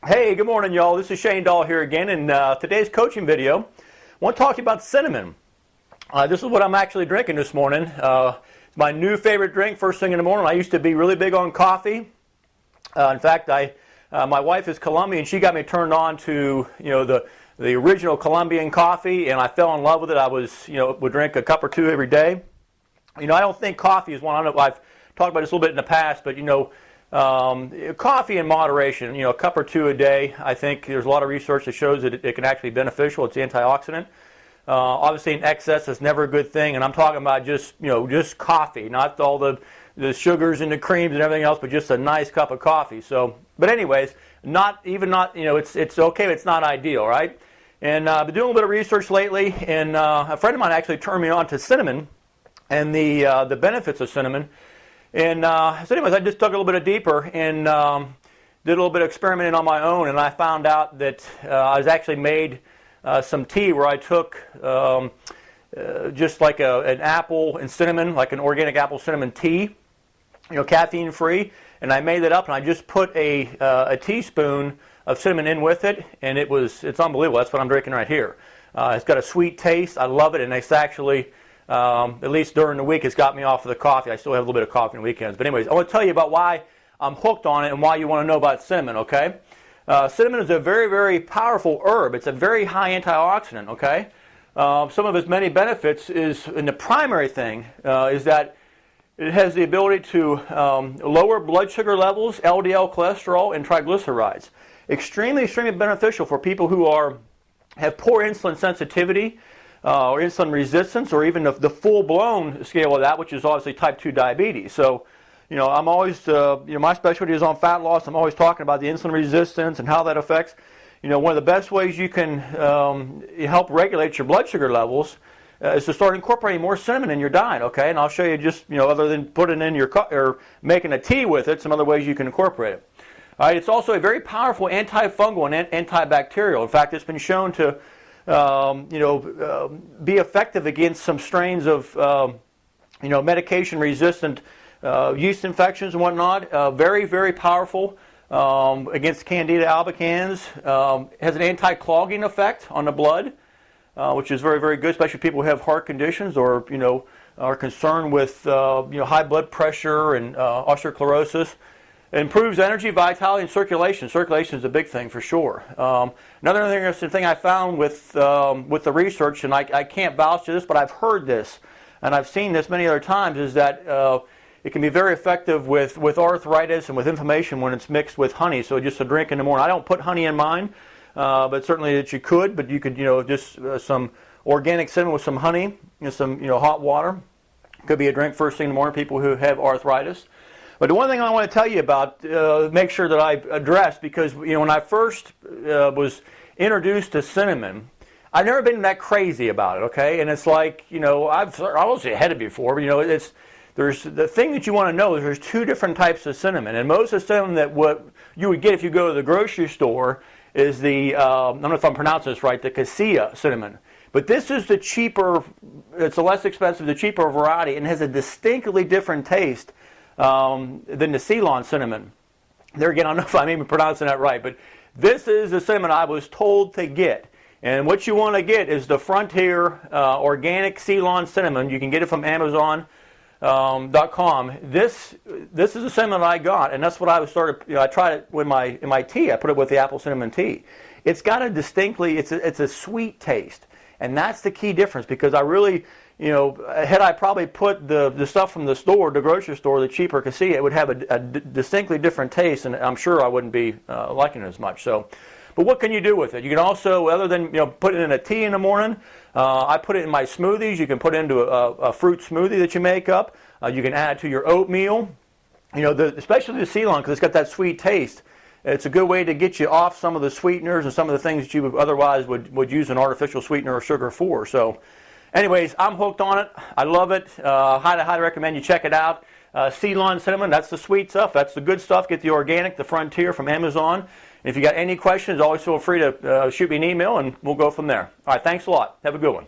Hey, good morning, y'all. This is Shane Dahl here again, and today's coaching video, I want to talk to you about cinnamon. This is what I'm actually drinking this morning. It's my new favorite drink first thing in the morning. I used to be really big on coffee. In fact, my wife is Colombian. She got me turned on to the original Colombian coffee, and I fell in love with it. I would drink a cup or two every day. I don't think coffee is one. I know I've talked about this a little bit in the past, but coffee in moderation, a cup or two a day. I think there's a lot of research that shows that it can actually be beneficial. It's antioxidant. Obviously, in excess is never a good thing, and I'm talking about just coffee, not all the sugars and the creams and everything else, but just a nice cup of coffee. So, but anyways, it's okay, but it's not ideal, right? And I've been doing a little bit of research lately, and a friend of mine actually turned me on to cinnamon and the benefits of cinnamon. And so anyways, I just dug a little bit deeper and did a little bit of experimenting on my own, and I found out that I was actually made some tea where I took just like an apple and cinnamon, like an organic apple cinnamon tea, caffeine free, and I made it up, and I just put a teaspoon of cinnamon in with it, and it's unbelievable. That's what I'm drinking right here. It's got a sweet taste. I love it, and it's actually at least during the week, it's got me off of the coffee. I still have a little bit of coffee on the weekends. But anyways, I want to tell you about why I'm hooked on it and why you want to know about cinnamon, okay? Cinnamon is a very, very powerful herb. It's a very high antioxidant, okay? Some of its many benefits and the primary thing, is that it has the ability to lower blood sugar levels, LDL cholesterol, and triglycerides. Extremely, extremely beneficial for people who have poor insulin sensitivity, or insulin resistance, or even the full-blown scale of that, which is obviously type 2 diabetes. So, I'm always, my specialty is on fat loss. I'm always talking about the insulin resistance and how that affects. One of the best ways you can help regulate your blood sugar levels is to start incorporating more cinnamon in your diet, okay? And I'll show you just, other than putting in your or making a tea with it, some other ways you can incorporate it. All right, it's also a very powerful antifungal and antibacterial. In fact, it's been shown to be effective against some strains of, medication-resistant yeast infections and whatnot. Very, very powerful against Candida albicans. Has an anti-clogging effect on the blood, which is very, very good, especially people who have heart conditions or, are concerned with, high blood pressure and osteosclerosis. It improves energy, vitality, and circulation. Circulation is a big thing for sure. Another interesting thing I found with the research, and I can't vouch to this, but I've heard this, and I've seen this many other times, is that it can be very effective with arthritis and with inflammation when it's mixed with honey. So just a drink in the morning. I don't put honey in mine, but certainly that you could. But you could, just some organic cinnamon with some honey and some, hot water. Could be a drink first thing in the morning. People who have arthritis. But the one thing I want to tell you about, make sure that I address, because when I first was introduced to cinnamon, I've never been that crazy about it, okay? And it's like, I was ahead of it before, but there's the thing that you want to know is there's two different types of cinnamon, and most of the cinnamon that what you would get if you go to the grocery store is the I don't know if I'm pronouncing this right, the cassia cinnamon. But this is the cheaper, it's the less expensive, the cheaper variety, and has a distinctly different taste than the Ceylon cinnamon. There again, I don't know if I'm even pronouncing that right, but this is the cinnamon I was told to get. And what you want to get is the Frontier Organic Ceylon Cinnamon. You can get it from Amazon.com. This is the cinnamon I got, and that's what I started. I tried it with in my tea. I put it with the apple cinnamon tea. It's got a distinctly, it's a sweet taste, and that's the key difference, because I really. Had I probably put the stuff from the store, the grocery store, the cheaper cassia, it would have a distinctly different taste, and I'm sure I wouldn't be liking it as much. So, but what can you do with it? You can also, other than put it in a tea in the morning, I put it in my smoothies. You can put it into a fruit smoothie that you make up. You can add it to your oatmeal. Especially the Ceylon, because it's got that sweet taste. It's a good way to get you off some of the sweeteners and some of the things that you otherwise would use an artificial sweetener or sugar for. So. Anyways, I'm hooked on it. I love it. Highly recommend you check it out. Ceylon Cinnamon, that's the sweet stuff. That's the good stuff. Get the organic, the Frontier from Amazon. And if you got any questions, always feel free to shoot me an email, and we'll go from there. All right, thanks a lot. Have a good one.